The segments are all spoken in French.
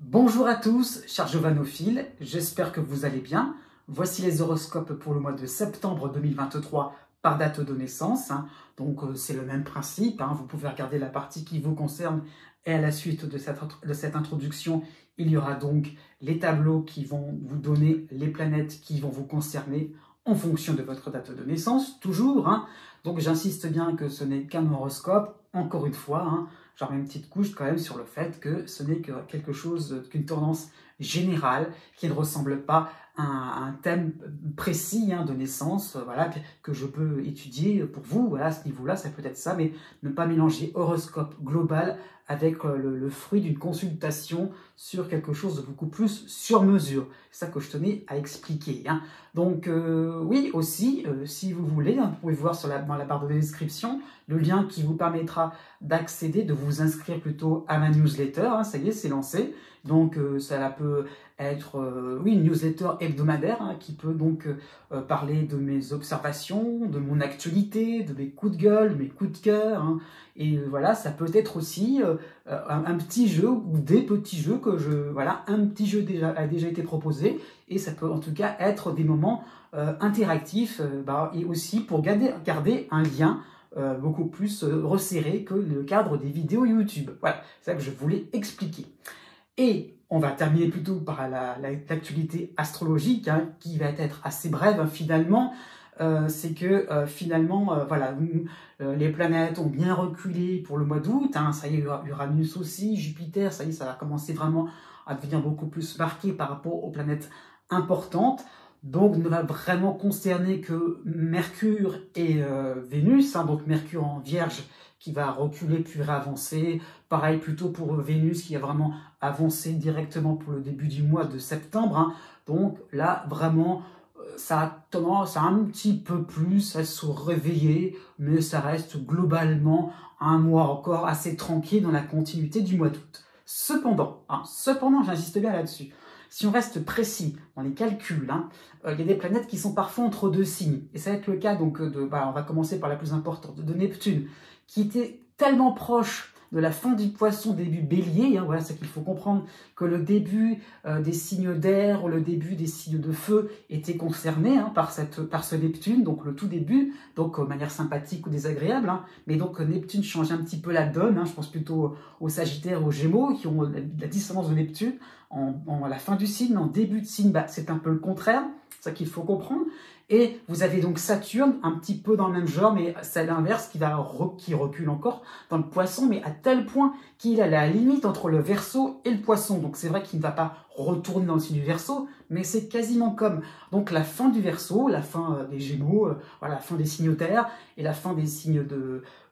Bonjour à tous, chers giovanophiles, j'espère que vous allez bien. Voici les horoscopes pour le mois de septembre 2023 par date de naissance. Donc c'est le même principe, vous pouvez regarder la partie qui vous concerne et à la suite de cette introduction, il y aura donc les tableaux qui vont vous donner les planètes qui vont vous concerner en fonction de votre date de naissance, toujours. Donc j'insiste bien que ce n'est qu'un horoscope, encore une fois, j'en mets une petite couche quand même sur le fait que ce n'est que quelque chose, qu'une tendance générale qui ne ressemble pas à un thème précis de naissance, voilà, que je peux étudier pour vous, voilà, à ce niveau-là, ça peut être ça, mais ne pas mélanger horoscope global avec le fruit d'une consultation sur quelque chose de beaucoup plus sur mesure. C'est ça que je tenais à expliquer. Donc oui, aussi, si vous voulez, vous pouvez voir dans la barre de description le lien qui vous permettra d'accéder, de vous inscrire plutôt à ma newsletter. Ça y est, c'est lancé. Donc ça peut être oui, une newsletter hebdomadaire qui peut donc parler de mes observations, de mon actualité, de mes coups de gueule, de mes coups de cœur. Et voilà, ça peut être aussi un petit jeu ou des petits jeux un petit jeu a déjà été proposé et ça peut en tout cas être des moments interactifs et aussi pour garder un lien beaucoup plus resserré que le cadre des vidéos YouTube. Voilà, c'est ça que je voulais expliquer. Et on va terminer plutôt par l'actualité astrologique, qui va être assez brève finalement. C'est que finalement, les planètes ont bien reculé pour le mois d'août. Ça y est, Uranus aussi, Jupiter, ça y est, ça va commencer vraiment à devenir beaucoup plus marqué par rapport aux planètes importantes. Donc, ne va vraiment concerner que Mercure et Vénus. Donc, Mercure en Vierge qui va reculer puis réavancer. Pareil plutôt pour Vénus qui a vraiment avancé directement pour le début du mois de septembre. Donc là, vraiment, ça a tendance à un petit peu plus à se réveiller, mais ça reste globalement un mois encore assez tranquille dans la continuité du mois d'août. Cependant, j'insiste bien là-dessus, si on reste précis dans les calculs, il y a des planètes qui sont parfois entre deux signes. Et ça va être le cas, donc, on va commencer par la plus importante, de Neptune, qui était tellement proche de la fin du Poisson, début Bélier. Voilà, c'est qu'il faut comprendre que le début des signes d'air ou le début des signes de feu était concerné par ce Neptune, donc le tout début, donc de manière sympathique ou désagréable. Mais donc Neptune change un petit peu la donne. Je pense plutôt aux Sagittaires, aux Gémeaux, qui ont la dissonance de Neptune à la fin du signe, en début de signe, c'est un peu le contraire. C'est ça qu'il faut comprendre. Et vous avez donc Saturne, un petit peu dans le même genre, mais c'est l'inverse, qui recule encore dans le Poisson, mais à tel point qu'il est à la limite entre le Verseau et le Poisson. Donc c'est vrai qu'il ne va pas retourner dans le signe du Verseau, mais c'est quasiment comme donc la fin du Verseau, la fin des Gémeaux, la fin des signes terre, et la fin des signes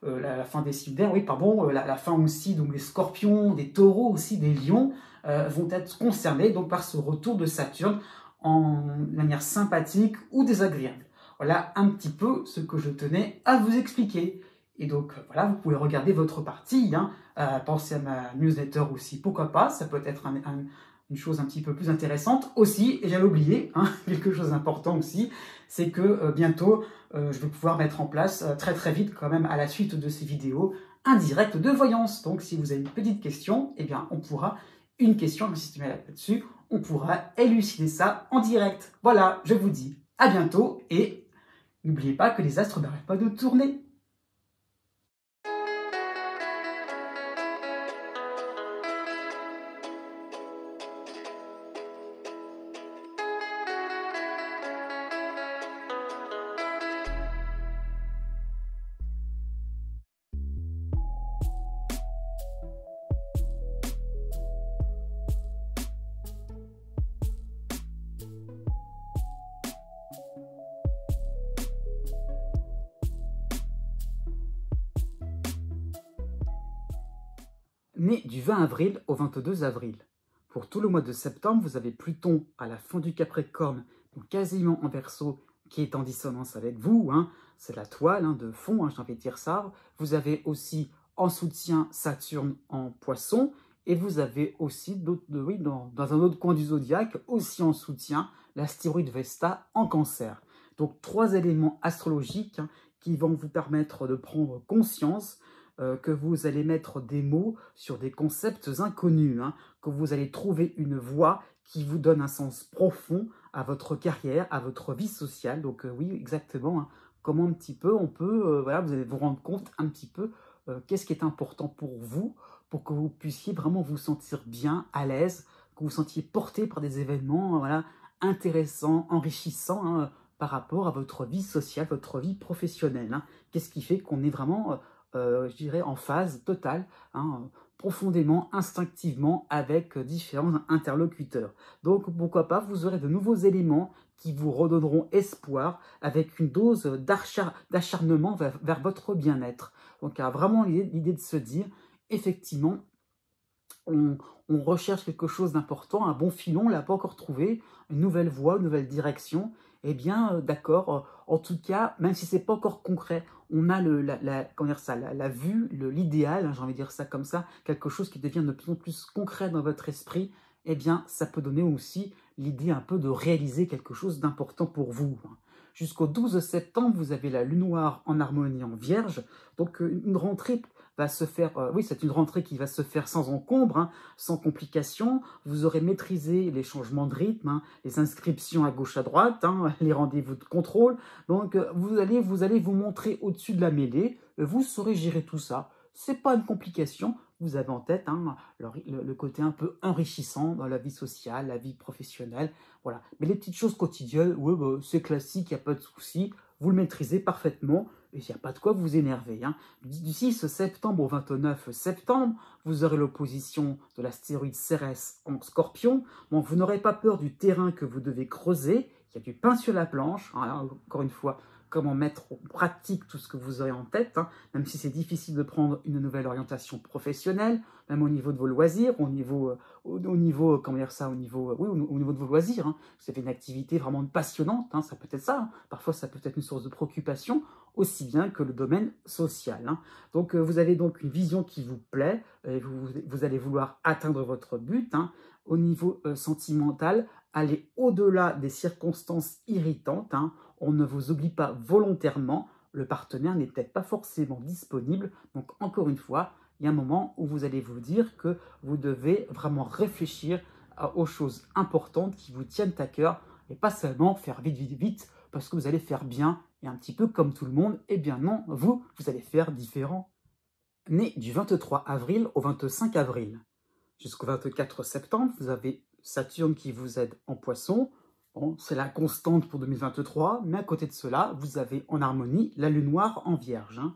la fin des signes d'air, la fin aussi donc des Scorpions, des Taureaux aussi, des Lions vont être concernés donc par ce retour de Saturne en manière sympathique ou désagréable. Voilà un petit peu ce que je tenais à vous expliquer. Et donc voilà, vous pouvez regarder votre partie, pensez à ma newsletter aussi, pourquoi pas, ça peut être une chose un petit peu plus intéressante aussi, et j'avais oublié, quelque chose d'important aussi, c'est que bientôt, je vais pouvoir mettre en place très très vite quand même à la suite de ces vidéos, un direct de voyance. Donc si vous avez une petite question, eh bien on pourra, une question, j'insiste là-dessus, on pourra élucider ça en direct. Voilà, je vous dis à bientôt et n'oubliez pas que les astres n'arrêtent pas de tourner. Né du 20 avril au 22 avril. Pour tout le mois de septembre, vous avez Pluton à la fin du Capricorne, donc quasiment en Verseau, qui est en dissonance avec vous. C'est la toile de fond, j'ai envie de dire ça. Vous avez aussi en soutien Saturne en Poisson, et vous avez aussi, dans un autre coin du zodiaque, aussi en soutien, l'astéroïde Vesta en Cancer. Donc 3 éléments astrologiques qui vont vous permettre de prendre conscience que vous allez mettre des mots sur des concepts inconnus, hein, que vous allez trouver une voie qui vous donne un sens profond à votre carrière, à votre vie sociale. Donc oui, exactement, hein, comment un petit peu on peut, voilà, vous allez vous rendre compte un petit peu qu'est-ce qui est important pour que vous puissiez vraiment vous sentir bien, à l'aise, que vous vous sentiez porté par des événements voilà, intéressants, enrichissants, hein, par rapport à votre vie sociale, votre vie professionnelle. Hein. Qu'est-ce qui fait qu'on est vraiment, je dirais, en phase totale, hein, profondément, instinctivement, avec différents interlocuteurs. Donc, pourquoi pas, vous aurez de nouveaux éléments qui vous redonneront espoir avec une dose d'acharnement vers votre bien-être. Donc, il y a vraiment l'idée de se dire, effectivement, on recherche quelque chose d'important, un bon filon, on ne l'a pas encore trouvé, une nouvelle voie, une nouvelle direction, eh bien, d'accord, en tout cas, même si ce n'est pas encore concret, on a comment dire ça, la vue, l'idéal, hein, j'ai envie de dire ça comme ça, quelque chose qui devient de plus en plus concret dans votre esprit, eh bien, ça peut donner aussi l'idée un peu de réaliser quelque chose d'important pour vous. Jusqu'au 12 septembre, vous avez la lune noire en harmonie en Vierge, donc une rentrée va se faire, oui, c'est une rentrée qui va se faire sans encombre, hein, sans complications. Vous aurez maîtrisé les changements de rythme, hein, les inscriptions à gauche à droite, hein, les rendez-vous de contrôle. Donc, vous allez vous montrer au-dessus de la mêlée. Vous saurez gérer tout ça. C'est pas une complication. Vous avez en tête hein, le côté un peu enrichissant dans la vie sociale, la vie professionnelle. Voilà. Mais les petites choses quotidiennes, ouais, bah, c'est classique, il n'y a pas de souci. Vous le maîtrisez parfaitement. Et il n'y a pas de quoi vous énerver. Hein. Du 6 septembre au 29 septembre, vous aurez l'opposition de l'astéroïde Cérès en Scorpion. Donc vous n'aurez pas peur du terrain que vous devez creuser. Il y a du pain sur la planche. Hein, encore une fois, comment mettre en pratique tout ce que vous aurez en tête. Hein, même si c'est difficile de prendre une nouvelle orientation professionnelle, même au niveau de vos loisirs, au niveau comment dire ça, oui, au niveau de vos loisirs. Hein. Vous avez une activité vraiment passionnante, hein, ça peut être ça. Hein. Parfois, ça peut être une source de préoccupation, aussi bien que le domaine social. Hein. Donc, vous avez donc une vision qui vous plaît, et vous allez vouloir atteindre votre but. Hein. Au niveau sentimental, aller au-delà des circonstances irritantes. Hein. On ne vous oublie pas volontairement, le partenaire n'est peut-être pas forcément disponible. Donc, encore une fois, il y a un moment où vous allez vous dire que vous devez vraiment réfléchir aux choses importantes qui vous tiennent à cœur et pas seulement faire vite, vite, vite parce que vous allez faire bien et un petit peu comme tout le monde. Eh bien non, vous allez faire différent. Né du 23 avril au 25 avril jusqu'au 24 septembre, vous avez Saturne qui vous aide en Poisson. Bon, c'est la constante pour 2023, mais à côté de cela, vous avez en harmonie la lune noire en Vierge. Hein.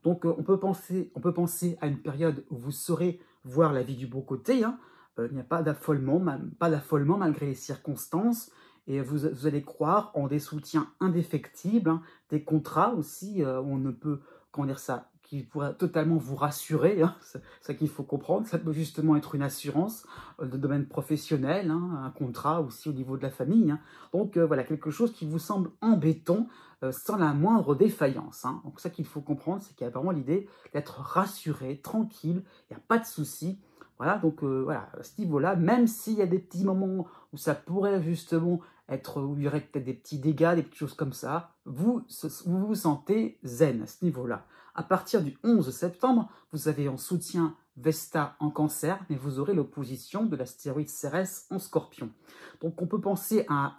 Donc, on peut penser à une période où vous saurez voir la vie du bon côté. Hein. Il n'y a pas d'affolement malgré les circonstances. Et vous allez croire en des soutiens indéfectibles, hein, des contrats aussi, où on ne peut, comment dire ça, qui pourrait totalement vous rassurer, hein, c'est ça qu'il faut comprendre, ça peut justement être une assurance de domaine professionnel, hein, un contrat aussi au niveau de la famille. Hein. Donc voilà, quelque chose qui vous semble embêtant sans la moindre défaillance. Hein. Donc ça qu'il faut comprendre, c'est qu'il y a vraiment l'idée d'être rassuré, tranquille, il n'y a pas de souci. Voilà, donc voilà, à ce niveau-là, même s'il y a des petits moments où ça pourrait justement être, où il y aurait peut-être des petits dégâts, des petites choses comme ça, vous vous sentez zen à ce niveau-là. À partir du 11 septembre, vous avez en soutien Vesta en Cancer, mais vous aurez l'opposition de l'astéroïde Cérès en Scorpion. Donc on peut penser à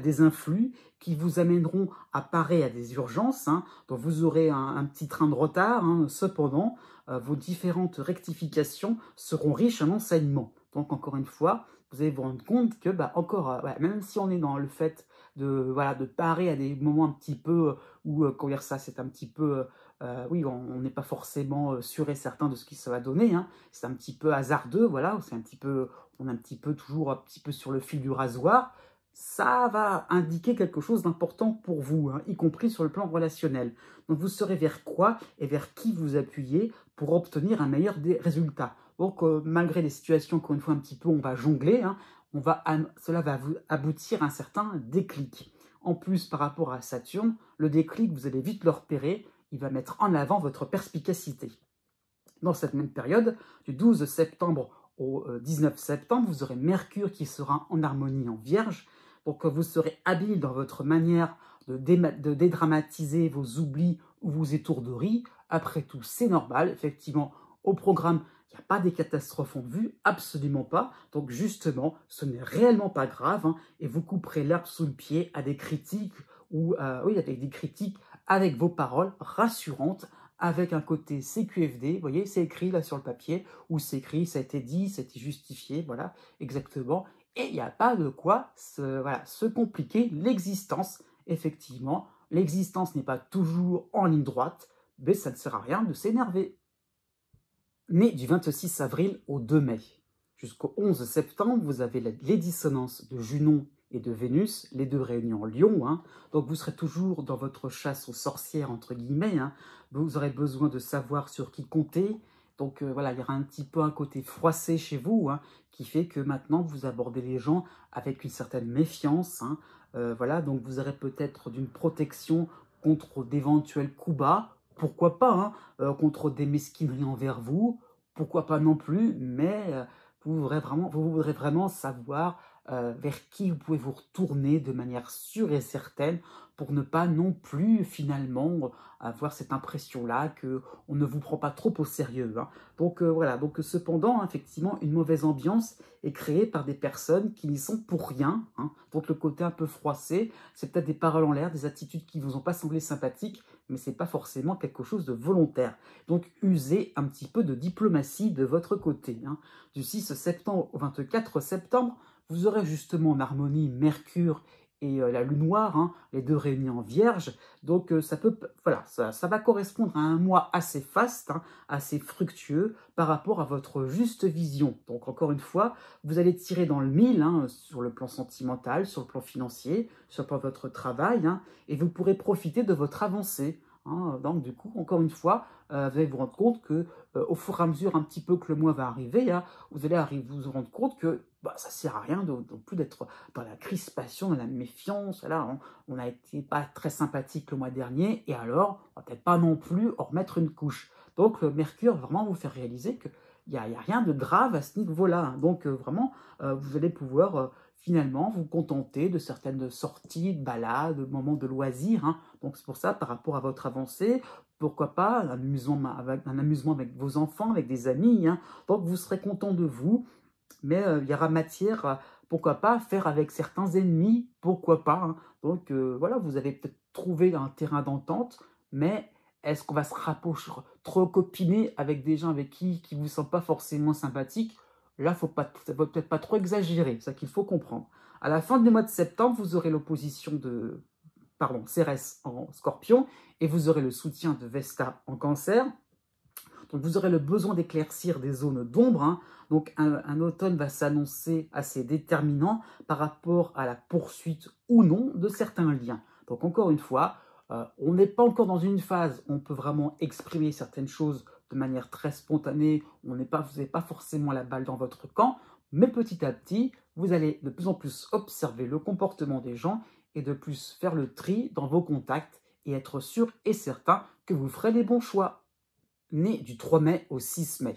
des influx qui vous amèneront à parer à des urgences. Hein. Donc vous aurez un petit train de retard. Hein. Cependant, vos différentes rectifications seront riches en enseignements. Donc encore une fois, vous allez vous rendre compte que même si on est dans le fait de parer à des moments un petit peu où, comment dire ça, c'est un petit peu... oui, on n'est pas forcément sûr et certain de ce que ça va donner. Hein. C'est un petit peu hasardeux, voilà. On est un petit peu toujours un petit peu sur le fil du rasoir. Ça va indiquer quelque chose d'important pour vous, hein, y compris sur le plan relationnel. Donc vous saurez vers quoi et vers qui vous appuyer pour obtenir un meilleur des résultats. Donc malgré les situations qu'une fois un petit peu on va jongler, hein, cela va vous aboutir à un certain déclic. En plus, par rapport à Saturne, le déclic, vous allez vite le repérer, il va mettre en avant votre perspicacité. Dans cette même période, du 12 septembre au 19 septembre, vous aurez Mercure qui sera en harmonie en Vierge. Donc vous serez habile dans votre manière de dédramatiser vos oublis ou vos étourderies. Après tout, c'est normal. Effectivement, au programme, il n'y a pas des catastrophes en vue, absolument pas. Donc justement, ce n'est réellement pas grave, hein, et vous couperez l'herbe sous le pied à des critiques, ou oui, avec des critiques avec vos paroles rassurantes, avec un côté CQFD, vous voyez, c'est écrit là sur le papier, ou c'est écrit, ça a été dit, ça a été justifié, voilà, exactement. Et il n'y a pas de quoi voilà, se compliquer l'existence, effectivement. L'existence n'est pas toujours en ligne droite, mais ça ne sert à rien de s'énerver. Né du 26 avril au 2 mai. Jusqu'au 11 septembre, vous avez les dissonances de Junon et de Vénus, les deux réunis en Lion. Hein. Donc vous serez toujours dans votre chasse aux sorcières, entre guillemets. Hein. Vous aurez besoin de savoir sur qui compter. Donc voilà, il y aura un petit peu un côté froissé chez vous, hein, qui fait que maintenant vous abordez les gens avec une certaine méfiance. Hein. Voilà, donc vous aurez peut-être d'une protection contre d'éventuels coups bas. Pourquoi pas, hein, contre des mesquineries envers vous, pourquoi pas non plus, mais vous voudrez vraiment savoir vers qui vous pouvez vous retourner de manière sûre et certaine pour ne pas non plus finalement avoir cette impression-là qu'on ne vous prend pas trop au sérieux. Hein. Donc voilà, donc cependant, effectivement, une mauvaise ambiance est créée par des personnes qui n'y sont pour rien. Hein. Donc le côté un peu froissé, c'est peut-être des paroles en l'air, des attitudes qui ne vous ont pas semblé sympathiques, mais ce n'est pas forcément quelque chose de volontaire. Donc usez un petit peu de diplomatie de votre côté. Hein. Du 6 septembre au 24 septembre, vous aurez justement en harmonie Mercure et la Lune noire, hein, les deux réunis en Vierge. Donc voilà, ça va correspondre à un mois assez faste, hein, assez fructueux par rapport à votre juste vision. Donc encore une fois, vous allez tirer dans le mille, hein, sur le plan sentimental, sur le plan financier, sur le plan de votre travail, hein, et vous pourrez profiter de votre avancée. Hein. Donc du coup, encore une fois, vous allez vous rendre compte que au fur et à mesure un petit peu que le mois va arriver, hein, vous allez vous rendre compte que ça ne sert à rien non plus d'être dans la crispation, dans la méfiance. Là, on n'a été pas très sympathique le mois dernier, et alors, on va peut-être pas non plus en remettre une couche. Donc le Mercure va vraiment vous faire réaliser qu'il n'y a rien de grave à ce niveau-là. Hein. Donc vraiment, vous allez pouvoir finalement vous contenter de certaines sorties, de balades, de moments de loisirs. Hein. Donc c'est pour ça, par rapport à votre avancée, pourquoi pas un amusement avec vos enfants, avec des amis. Hein. Donc vous serez content de vous, mais il y aura matière, pourquoi pas, faire avec certains ennemis, pourquoi pas. Hein. Donc voilà, vous avez peut-être trouvé un terrain d'entente, mais est-ce qu'on va se rapprocher, trop copiner avec des gens avec qui ne vous sont pas forcément sympathiques? Là, faut peut-être pas trop exagérer, c'est ça qu'il faut comprendre. À la fin du mois de septembre, vous aurez l'opposition de Cérès en Scorpion, et vous aurez le soutien de Vesta en Cancer. Donc vous aurez le besoin d'éclaircir des zones d'ombre. Hein. Donc un automne va s'annoncer assez déterminant par rapport à la poursuite ou non de certains liens. Donc encore une fois, on n'est pas encore dans une phase où on peut vraiment exprimer certaines choses de manière très spontanée. Vous n'avez pas forcément la balle dans votre camp, mais petit à petit, vous allez de plus en plus observer le comportement des gens et de plus faire le tri dans vos contacts et être sûr et certain que vous ferez les bons choix. Né du 3 mai au 6 mai.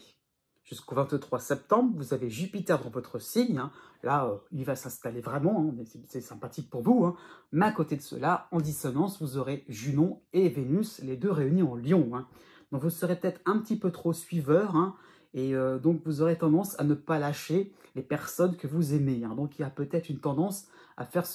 Jusqu'au 23 septembre, vous avez Jupiter dans votre signe. Hein. Là, il va s'installer vraiment, hein, c'est sympathique pour vous. Hein. Mais à côté de cela, en dissonance, vous aurez Junon et Vénus, les deux réunis en Lion. Hein. Donc vous serez peut-être un petit peu trop suiveur, hein, et donc vous aurez tendance à ne pas lâcher les personnes que vous aimez. Hein. Donc il y a peut-être une tendance à faire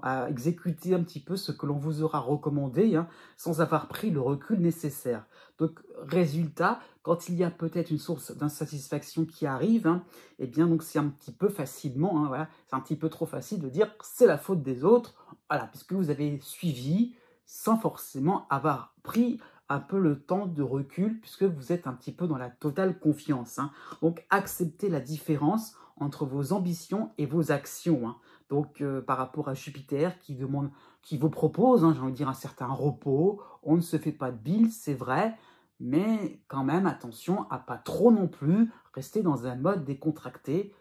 à exécuter un petit peu ce que l'on vous aura recommandé, hein, sans avoir pris le recul nécessaire. Donc, résultat, quand il y a peut-être une source d'insatisfaction qui arrive, hein, eh bien, donc c'est un petit peu facilement, hein, voilà, c'est un petit peu trop facile de dire que c'est la faute des autres, voilà, puisque vous avez suivi sans forcément avoir pris un peu le temps de recul, puisque vous êtes un petit peu dans la totale confiance. Hein. Donc, acceptez la différence entre vos ambitions et vos actions. Hein. Donc, par rapport à Jupiter qui vous propose, hein, j'ai envie de dire, un certain repos, on ne se fait pas de bile, c'est vrai, mais quand même, attention à pas trop non plus rester dans un mode décontracté.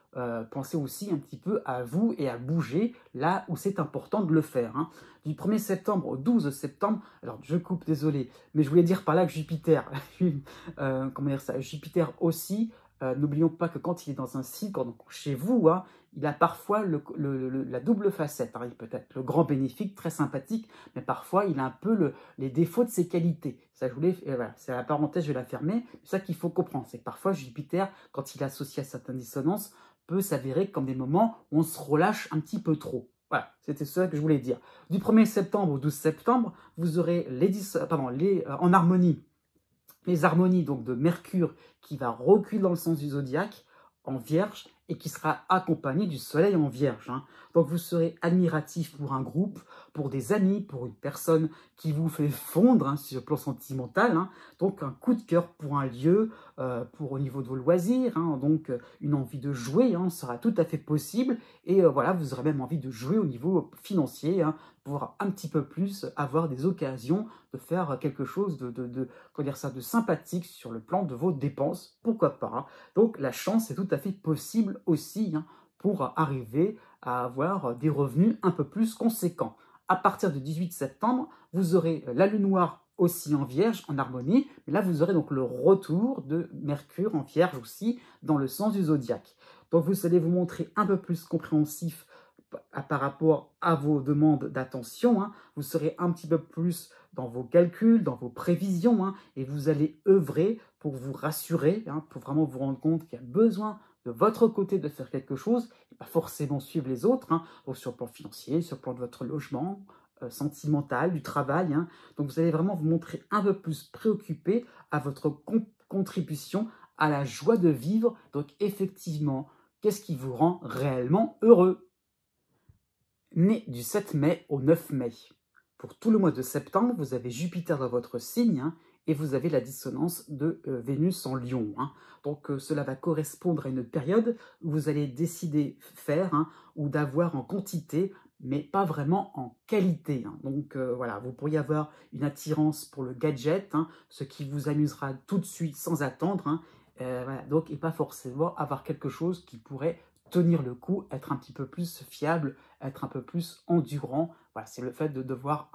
Pensez aussi un petit peu à vous et à bouger là où c'est important de le faire. Hein. Du 1er septembre au 12 septembre, alors je coupe, désolé, mais je voulais dire par là que Jupiter, comment dire ça, Jupiter aussi N'oublions pas que quand il est dans un signe, donc chez vous, hein, il a parfois la double facette. Hein. Il peut être le grand bénéfique, très sympathique, mais parfois il a un peu les défauts de ses qualités. Ça, voilà, c'est la parenthèse, je vais la fermer. C'est ça qu'il faut comprendre, c'est que parfois Jupiter, quand il est associé à certaines dissonances, peut s'avérer comme des moments où on se relâche un petit peu trop. Voilà, c'était ça que je voulais dire. Du 1er septembre au 12 septembre, vous aurez en harmonie, les harmonies donc de Mercure qui va reculer dans le sens du zodiaque en Vierge et qui sera accompagné du Soleil en Vierge. Hein. Donc vous serez admiratif pour un groupe, pour des amis, pour une personne qui vous fait fondre hein, sur le plan sentimental. Hein. Donc un coup de cœur pour un lieu, pour au niveau de vos loisirs. Hein. Donc une envie de jouer hein, sera tout à fait possible. Et voilà, vous aurez même envie de jouer au niveau financier hein, pour un petit peu plus avoir des occasions de faire quelque chose de sympathique sur le plan de vos dépenses. Pourquoi pas hein. Donc la chance est tout à fait possible aussi hein, pour arriver à avoir des revenus un peu plus conséquents. À partir du 18 septembre, vous aurez la lune noire aussi en Vierge, en harmonie, mais là vous aurez donc le retour de Mercure en Vierge aussi, dans le sens du zodiaque. Donc vous allez vous montrer un peu plus compréhensif par rapport à vos demandes d'attention, hein. Vous serez un petit peu plus dans vos calculs, dans vos prévisions, hein, et vous allez œuvrer pour vous rassurer, hein, pour vraiment vous rendre compte qu'il y a besoin de votre côté de faire quelque chose, et pas forcément suivre les autres, hein, donc sur le plan financier, sur le plan de votre logement, sentimental, du travail. Hein. Donc vous allez vraiment vous montrer un peu plus préoccupé à votre contribution à la joie de vivre. Donc effectivement, qu'est-ce qui vous rend réellement heureux? Né du 7 mai au 9 mai. Pour tout le mois de septembre, vous avez Jupiter dans votre signe hein, et vous avez la dissonance de Vénus en Lion. Hein. Donc cela va correspondre à une période où vous allez décider faire hein, ou d'avoir en quantité, mais pas vraiment en qualité. Hein. Donc voilà, vous pourriez avoir une attirance pour le gadget, hein, ce qui vous amusera tout de suite sans attendre. Hein. Voilà, donc, et pas forcément avoir quelque chose qui pourrait tenir le coup, être un petit peu plus fiable, être un peu plus endurant. Voilà, c'est le fait de vouloir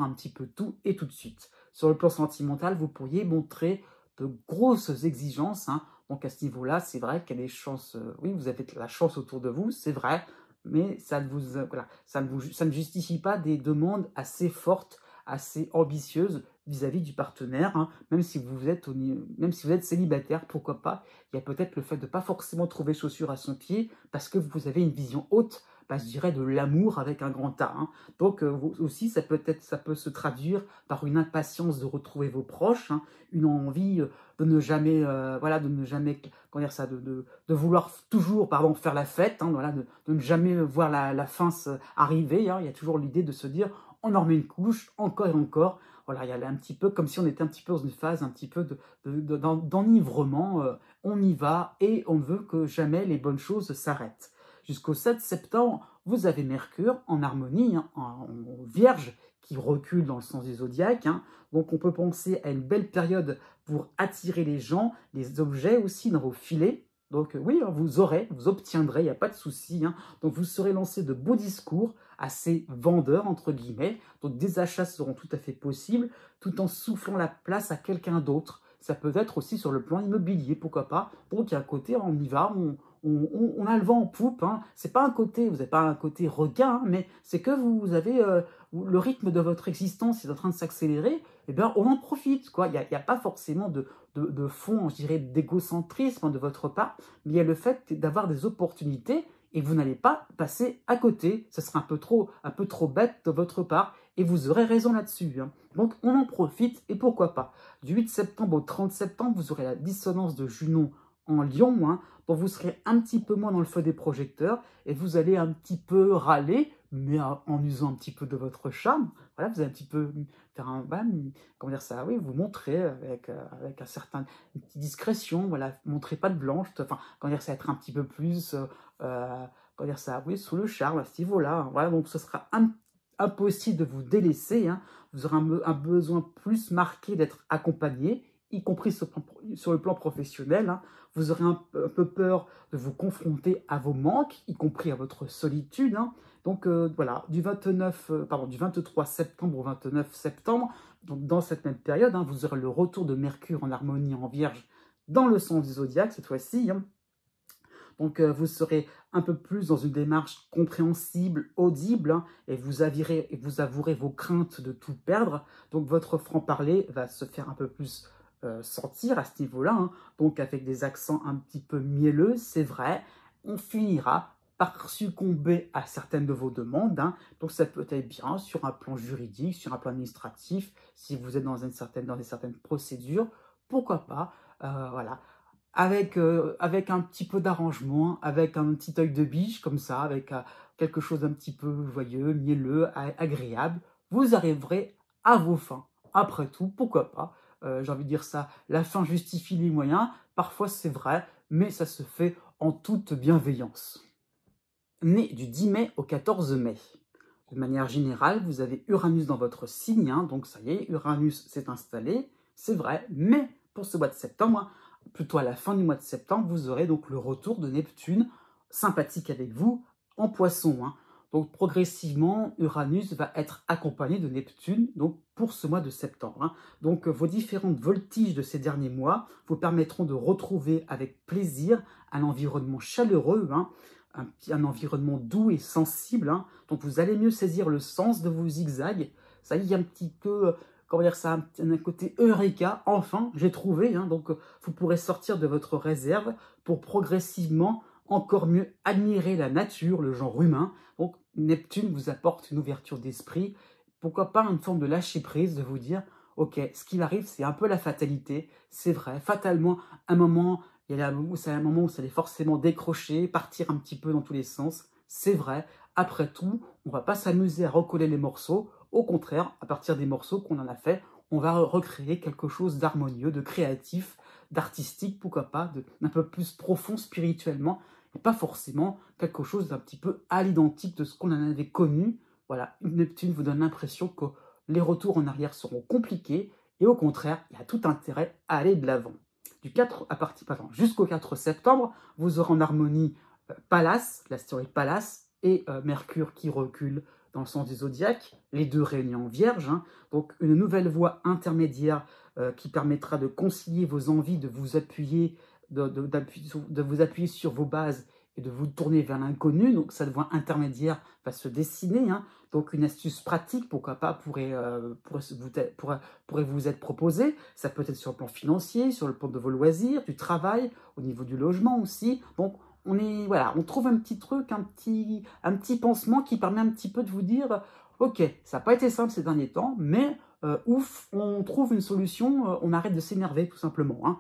un petit peu tout et tout de suite. Sur le plan sentimental, vous pourriez montrer de grosses exigences. Hein. Donc à ce niveau-là, c'est vrai qu'il y a des chances. Oui, vous avez de la chance autour de vous, c'est vrai, mais ça ne justifie pas des demandes assez fortes, assez ambitieuses vis-à-vis du partenaire, hein. Même si vous êtes célibataire, pourquoi pas. Il y a peut-être le fait de ne pas forcément trouver chaussure à son pied parce que vous avez une vision haute, je dirais de l'amour avec un grand A. Hein. Donc aussi, ça peut se traduire par une impatience de retrouver vos proches, hein, une envie de ne jamais, comment dire ça, de vouloir toujours, faire la fête, hein, voilà, de ne jamais voir la fin arriver. Hein. Il y a toujours l'idée de se dire, on en remet une couche, encore et encore. Voilà, il y a un petit peu comme si on était un petit peu dans une phase un petit peu d'enivrement. On y va et on ne veut que jamais les bonnes choses s'arrêtent. Jusqu'au 7 septembre, vous avez Mercure en harmonie, hein, en Vierge, qui recule dans le sens du zodiaque. Hein. Donc on peut penser à une belle période pour attirer les gens, les objets aussi dans vos filets. Donc oui, vous obtiendrez, il n'y a pas de souci. Hein. Donc vous serez lancé de beaux discours, assez vendeurs, entre guillemets. Donc des achats seront tout à fait possibles, tout en soufflant la place à quelqu'un d'autre. Ça peut être aussi sur le plan immobilier, pourquoi pas. Donc il y a un côté, on y va, on a le vent en poupe. Hein. C'est pas un côté, vous n'avez pas un côté requin, hein, mais c'est que vous avez le rythme de votre existence est en train de s'accélérer. Eh bien, on en profite, quoi. Il n'y a pas forcément de fond, je dirais, d'égocentrisme de votre part, mais il y a le fait d'avoir des opportunités et vous n'allez pas passer à côté. Ce sera un peu trop bête de votre part et vous aurez raison là-dessus. Hein. Donc, on en profite et pourquoi pas. Du 8 septembre au 30 septembre, vous aurez la dissonance de Junon en Lion, hein, donc vous serez un petit peu moins dans le feu des projecteurs et vous allez un petit peu râler, mais en usant un petit peu de votre charme. Voilà, vous allez un petit peu faire comment dire ça, oui, vous montrer avec une petite discrétion, voilà, montrez pas de blanche, enfin, comment dire ça, être un petit peu plus, comment dire ça, oui, sous le charme à ce niveau-là. Hein, voilà, donc ce sera impossible de vous délaisser, hein, vous aurez un besoin plus marqué d'être accompagné, y compris sur le plan professionnel. Hein. Vous aurez un peu peur de vous confronter à vos manques, y compris à votre solitude. Hein. Donc voilà, du 23 septembre au 29 septembre, donc dans cette même période, hein, vous aurez le retour de Mercure en harmonie en Vierge dans le sens du zodiaque cette fois-ci. Donc, vous serez un peu plus dans une démarche compréhensible, audible, et vous avouerez vos craintes de tout perdre. Donc, votre franc-parler va se faire un peu plus sentir à ce niveau-là. Donc, avec des accents un petit peu mielleux, c'est vrai, on finira par succomber à certaines de vos demandes. Donc, ça peut être bien sur un plan juridique, sur un plan administratif, si vous êtes dans des certaines procédures, pourquoi pas, voilà. Avec un petit peu d'arrangement, avec un petit œil de biche comme ça, avec quelque chose d'un petit peu joyeux, mielleux, agréable, vous arriverez à vos fins. Après tout, pourquoi pas, j'ai envie de dire ça, la fin justifie les moyens, parfois c'est vrai, mais ça se fait en toute bienveillance. Né du 10 mai au 14 mai. De manière générale, vous avez Uranus dans votre signe, donc ça y est, Uranus s'est installé, c'est vrai, mais pour ce mois de septembre, plutôt à la fin du mois de septembre, vous aurez donc le retour de Neptune, sympathique avec vous, en Poisson. Donc progressivement, Uranus va être accompagné de Neptune donc, pour ce mois de septembre. Donc vos différentes voltiges de ces derniers mois vous permettront de retrouver avec plaisir un environnement chaleureux, un environnement doux et sensible. Donc vous allez mieux saisir le sens de vos zigzags. Ça y est, un petit peu... comment dire ça, un côté eureka, enfin, j'ai trouvé. Donc, vous pourrez sortir de votre réserve pour progressivement encore mieux admirer la nature, le genre humain. Donc, Neptune vous apporte une ouverture d'esprit. Pourquoi pas une forme de lâcher-prise, de vous dire, ok, ce qui arrive, c'est un peu la fatalité. C'est vrai, fatalement, il y a un moment où ça allait forcément décrocher, partir un petit peu dans tous les sens. C'est vrai, après tout, on ne va pas s'amuser à recoller les morceaux. Au contraire, à partir des morceaux qu'on en a fait, on va recréer quelque chose d'harmonieux, de créatif, d'artistique, pourquoi pas, d'un peu plus profond spirituellement, et pas forcément quelque chose d'un petit peu à l'identique de ce qu'on en avait connu. Voilà, Neptune vous donne l'impression que les retours en arrière seront compliqués, et au contraire, il y a tout intérêt à aller de l'avant. Jusqu'au 4 septembre, vous aurez en harmonie Pallas, l'astéroïde Pallas, et Mercure qui recule dans le sens du zodiaque, les deux réunis en Vierge. Donc une nouvelle voie intermédiaire qui permettra de concilier vos envies, de vous appuyer, de vous appuyer sur vos bases et de vous tourner vers l'inconnu. Donc cette voie intermédiaire va se dessiner. Donc une astuce pratique, pourquoi pas, pourrait vous être proposée. Ça peut être sur le plan financier, sur le plan de vos loisirs, du travail, au niveau du logement aussi. Donc on trouve un petit truc, un petit pansement qui permet un petit peu de vous dire, ok, ça n'a pas été simple ces derniers temps, mais ouf, on trouve une solution, on arrête de s'énerver tout simplement.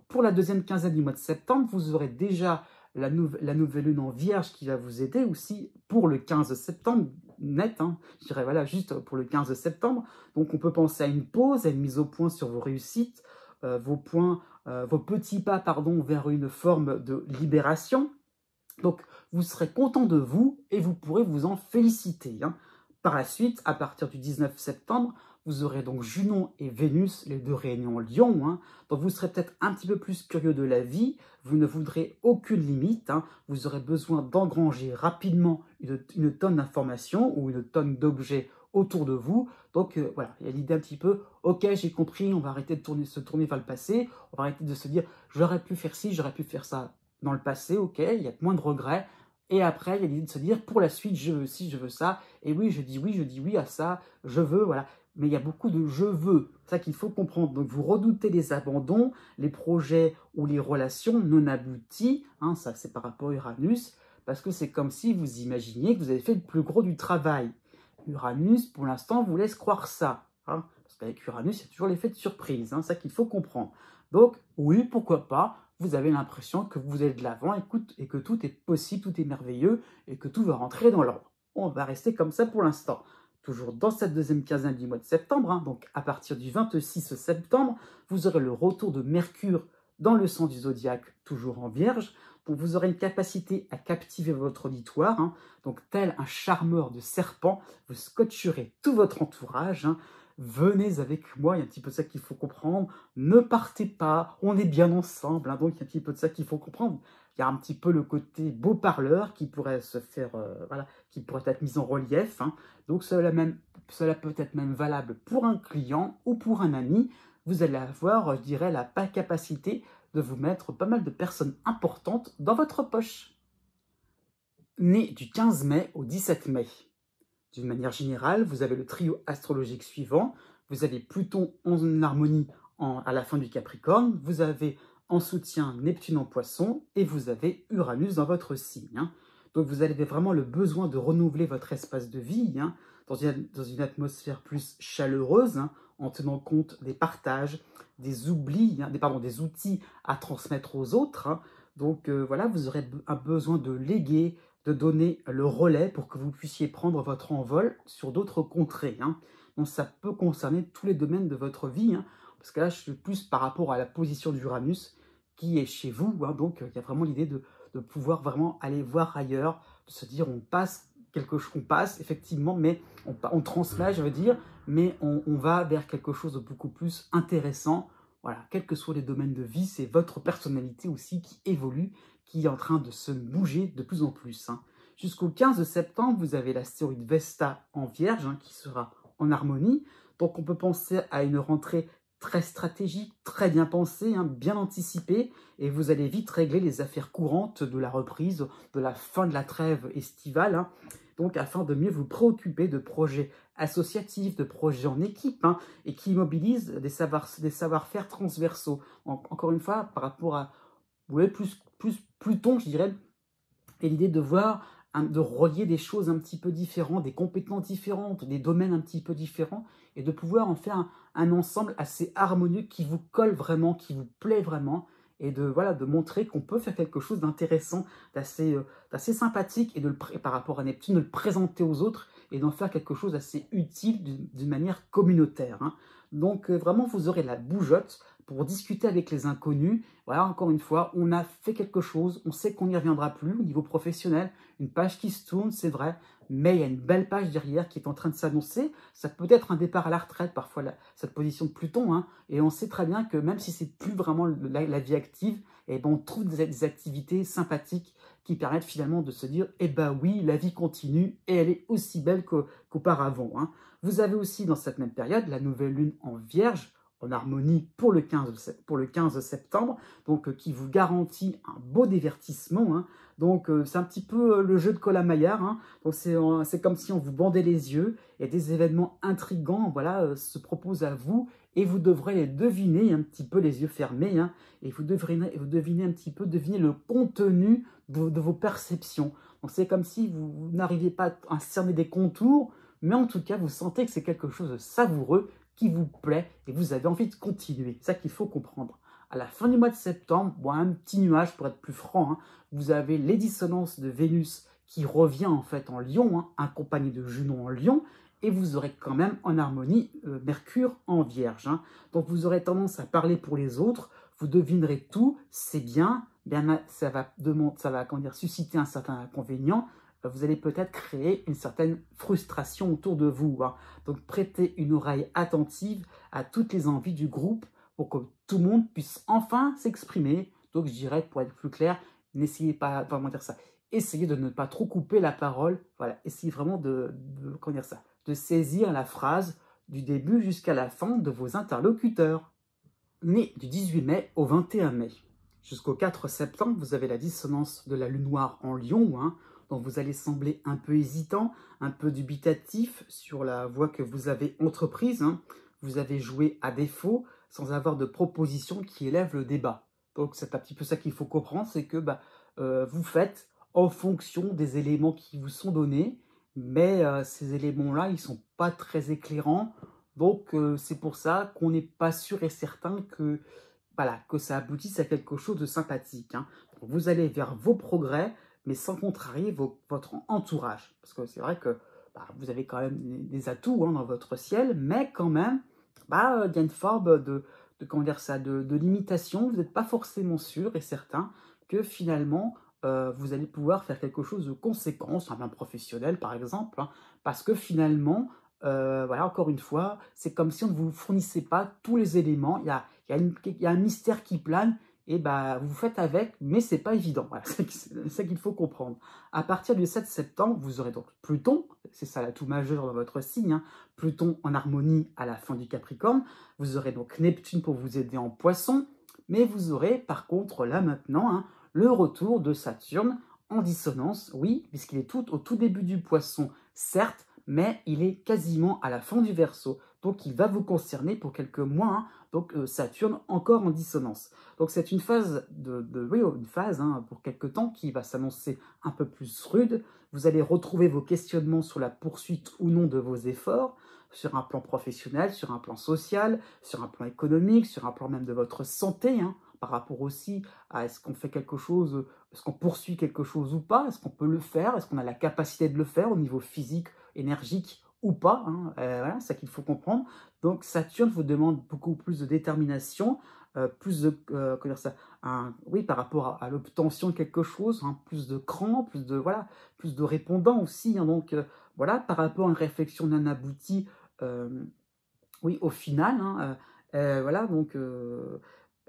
Pour la deuxième quinzaine du mois de septembre, vous aurez déjà la nouvelle lune en Vierge qui va vous aider aussi pour le 15 septembre, net, je dirais voilà, juste pour le 15 septembre. Donc on peut penser à une pause, à une mise au point sur vos réussites, vos petits pas vers une forme de libération. Donc, vous serez content de vous et vous pourrez vous en féliciter. Par la suite, à partir du 19 septembre, vous aurez donc Junon et Vénus, les deux réunions en Lion. Donc, vous serez peut-être un petit peu plus curieux de la vie. Vous ne voudrez aucune limite. Vous aurez besoin d'engranger rapidement une tonne d'informations ou une tonne d'objets autour de vous. Donc voilà, il y a l'idée un petit peu, ok, j'ai compris, on va arrêter de se tourner vers le passé, on va arrêter de se dire, j'aurais pu faire ci, j'aurais pu faire ça dans le passé, ok, il y a moins de regrets. Et après, il y a l'idée de se dire, pour la suite, je veux ci, je veux ça, et oui, je dis oui à ça, je veux, voilà. Mais il y a beaucoup de je veux, c'est ça qu'il faut comprendre. Donc vous redoutez les abandons, les projets ou les relations non abouties, ça c'est par rapport à Uranus, parce que c'est comme si vous imaginiez que vous avez fait le plus gros du travail. Uranus, pour l'instant, vous laisse croire ça. Parce qu'avec Uranus, il y a toujours l'effet de surprise. C'est ça qu'il faut comprendre. Donc, oui, pourquoi pas, vous avez l'impression que vous êtes de l'avant et que tout est possible, tout est merveilleux et que tout va rentrer dans l'ordre. On va rester comme ça pour l'instant. Toujours dans cette deuxième quinzaine du mois de septembre, donc à partir du 26 septembre, vous aurez le retour de Mercure dans le sens du zodiaque, toujours en Vierge. Donc vous aurez une capacité à captiver votre auditoire. Donc tel un charmeur de serpent, vous scotcherez tout votre entourage. Venez avec moi, il y a un petit peu de ça qu'il faut comprendre. Ne partez pas, on est bien ensemble. Donc il y a un petit peu de ça qu'il faut comprendre. Il y a un petit peu le côté beau parleur qui pourrait se faire, qui pourrait être mis en relief. Donc cela peut être même valable pour un client ou pour un ami. vous allez avoir, je dirais, la capacité de vous mettre pas mal de personnes importantes dans votre poche. Né du 15 mai au 17 mai. D'une manière générale, vous avez le trio astrologique suivant. Vous avez Pluton en harmonie à la fin du Capricorne. Vous avez en soutien Neptune en Poisson. Et vous avez Uranus dans votre signe. Donc vous avez vraiment le besoin de renouveler votre espace de vie dans une atmosphère plus chaleureuse, en tenant compte des partages, des oublis, des outils à transmettre aux autres. Donc voilà, vous aurez un besoin de léguer, de donner le relais pour que vous puissiez prendre votre envol sur d'autres contrées. Donc ça peut concerner tous les domaines de votre vie, parce que là je suis plus par rapport à la position d'Uranus qui est chez vous, donc il y a vraiment l'idée de pouvoir vraiment aller voir ailleurs, de se dire on passe quelque chose, on passe effectivement, mais on transmet, je veux dire, mais on va vers quelque chose de beaucoup plus intéressant. Voilà, quels que soient les domaines de vie, c'est votre personnalité aussi qui évolue, qui est en train de se bouger de plus en plus. Jusqu'au 15 septembre, vous avez l'astéroïde Vesta en Vierge qui sera en harmonie. Donc on peut penser à une rentrée très stratégique, très bien pensée, bien anticipée, et vous allez vite régler les affaires courantes de la reprise, de la fin de la trêve estivale, donc afin de mieux vous préoccuper de projets associatifs, de projets en équipe, et qui mobilisent des savoir-faire transversaux. Encore une fois, par rapport à plus Pluton, je dirais, et l'idée de voir, de relier des choses un petit peu différentes, des compétences différentes, des domaines un petit peu différents, et de pouvoir en faire un ensemble assez harmonieux qui vous colle vraiment, qui vous plaît vraiment, et de montrer qu'on peut faire quelque chose d'intéressant, d'assez sympathique, et par rapport à Neptune, de le présenter aux autres, et d'en faire quelque chose d'assez utile d'une manière communautaire. Donc vraiment, vous aurez la bougeotte pour discuter avec les inconnus. Voilà, encore une fois, on a fait quelque chose, on sait qu'on n'y reviendra plus au niveau professionnel, une page qui se tourne, c'est vrai, mais il y a une belle page derrière qui est en train de s'annoncer. Ça peut être un départ à la retraite, parfois, cette position de Pluton, et on sait très bien que même si c'est plus vraiment la vie active, on trouve des activités sympathiques qui permettent finalement de se dire, oui, la vie continue, et elle est aussi belle qu'auparavant. Vous avez aussi dans cette même période la nouvelle lune en Vierge, en harmonie pour le 15 septembre, donc qui vous garantit un beau divertissement. Donc c'est un petit peu le jeu de Colin-Maillard. Donc c'est comme si on vous bandait les yeux et des événements intrigants se proposent à vous et vous devrez les deviner un petit peu les yeux fermés et vous devinez un petit peu deviner le contenu de vos perceptions. Donc c'est comme si vous n'arriviez pas à cerner des contours, mais en tout cas vous sentez que c'est quelque chose de savoureux qui vous plaît et vous avez envie de continuer. C'est ça qu'il faut comprendre. À la fin du mois de septembre, un petit nuage pour être plus franc, vous avez les dissonances de Vénus qui revient en fait en Lion, accompagné de Junon en Lion, et vous aurez quand même en harmonie Mercure en Vierge. Donc vous aurez tendance à parler pour les autres, vous devinerez tout, c'est bien, ça va susciter un certain inconvénient, vous allez peut-être créer une certaine frustration autour de vous. Donc prêtez une oreille attentive à toutes les envies du groupe pour que tout le monde puisse enfin s'exprimer. Donc je dirais, pour être plus clair, n'essayez pas, essayez de ne pas trop couper la parole. Voilà, essayez vraiment de saisir la phrase du début jusqu'à la fin de vos interlocuteurs. Né du 18 mai au 21 mai. Jusqu'au 4 septembre, vous avez la dissonance de la lune noire en Lion, donc vous allez sembler un peu hésitant, un peu dubitatif sur la voie que vous avez entreprise. Vous avez joué à défaut sans avoir de proposition qui élève le débat. Donc c'est un petit peu ça qu'il faut comprendre, c'est que vous faites en fonction des éléments qui vous sont donnés, mais ces éléments-là, ils ne sont pas très éclairants. Donc c'est pour ça qu'on n'est pas sûr et certain que ça aboutisse à quelque chose de sympathique. Donc, vous allez vers vos progrès, mais sans contrarier votre entourage. Parce que c'est vrai que vous avez quand même des atouts dans votre ciel, mais quand même, il y a une forme de limitation. Vous n'êtes pas forcément sûr et certain que finalement, vous allez pouvoir faire quelque chose de conséquent, sur un plan professionnel par exemple, parce que finalement, encore une fois, c'est comme si on ne vous fournissait pas tous les éléments. Il y a un mystère qui plane et bah, vous faites avec, mais c'est pas évident. Voilà, c'est ça qu'il faut comprendre. À partir du 7 septembre, vous aurez donc Pluton, c'est ça l'atout majeur dans votre signe, hein, Pluton en harmonie à la fin du Capricorne. Vous aurez donc Neptune pour vous aider en Poisson, mais vous aurez par contre là maintenant hein, le retour de Saturne en dissonance, oui, puisqu'il est tout au tout début du Poisson, certes, mais il est quasiment à la fin du Verseau. Donc il va vous concerner pour quelques mois, hein, donc Saturne encore en dissonance. Donc c'est une phase, oui, une phase hein, pour quelques temps qui va s'annoncer un peu plus rude. Vous allez retrouver vos questionnements sur la poursuite ou non de vos efforts, sur un plan professionnel, sur un plan social, sur un plan économique, sur un plan même de votre santé, hein, par rapport aussi à est-ce qu'on fait quelque chose, est-ce qu'on poursuit quelque chose ou pas, est-ce qu'on peut le faire, est-ce qu'on a la capacité de le faire au niveau physique, énergique ou pas, hein, voilà, c'est ça qu'il faut comprendre. Donc Saturne vous demande beaucoup plus de détermination, plus de, comment dire ça, oui, par rapport à l'obtention de quelque chose, hein, plus de cran, plus de, voilà, plus de répondants aussi, hein, donc voilà, par rapport à une réflexion non aboutie, oui, au final, hein, voilà, donc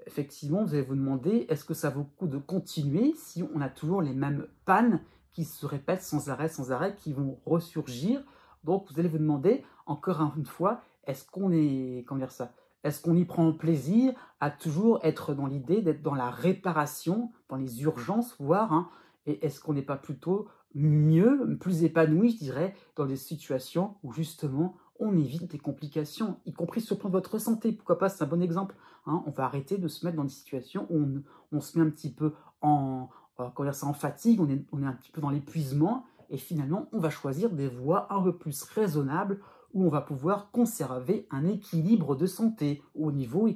effectivement, vous allez vous demander, est-ce que ça vaut le coup de continuer si on a toujours les mêmes pannes qui se répètent sans arrêt, qui vont ressurgir. Donc, vous allez vous demander, encore une fois, est-ce qu'on est, comment dire ça, est-ce qu'on y prend plaisir à toujours être dans l'idée d'être dans la réparation, dans les urgences, voire, hein, et est-ce qu'on n'est pas plutôt mieux, plus épanoui, je dirais, dans des situations où justement on évite des complications, y compris sur le plan de votre santé. Pourquoi pas, c'est un bon exemple. Hein, on va arrêter de se mettre dans des situations où on se met un petit peu comment dire ça, en fatigue, on est un petit peu dans l'épuisement, et finalement, on va choisir des voies un peu plus raisonnables où on va pouvoir conserver un équilibre de santé au niveau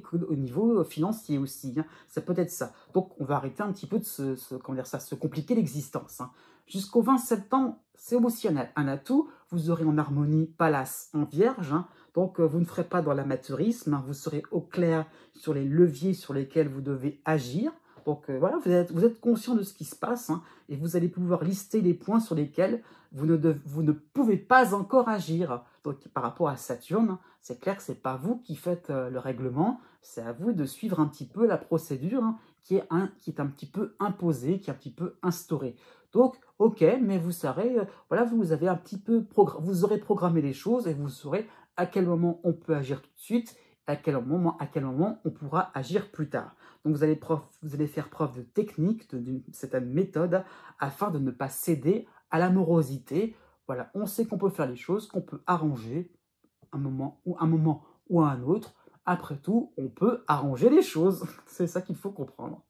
financier aussi. Hein. Ça peut être ça. Donc, on va arrêter un petit peu de comment dire ça, se compliquer l'existence. Hein. Jusqu'au 20 septembre, c'est aussi un atout. Vous aurez en harmonie Pallas en Vierge. Hein. Donc, vous ne ferez pas dans l'amateurisme. Hein. Vous serez au clair sur les leviers sur lesquels vous devez agir. Donc, voilà, vous êtes conscient de ce qui se passe. Hein, et vous allez pouvoir lister les points sur lesquels vous ne pouvez pas encore agir. Donc, par rapport à Saturne, hein, c'est clair que ce n'est pas vous qui faites le règlement. C'est à vous de suivre un petit peu la procédure hein, qui est un petit peu imposée, qui est un petit peu instaurée. Donc, ok, mais vous saurez, voilà, vous avez un petit peu, vous aurez programmé les choses et vous saurez à quel moment on peut agir tout de suite, à quel moment on pourra agir plus tard. Donc, vous allez faire preuve de technique, d'une certaine méthode, afin de ne pas céder à la morosité. Voilà, on sait qu'on peut faire les choses, qu'on peut arranger un moment ou à un autre. Après tout, on peut arranger les choses. C'est ça qu'il faut comprendre.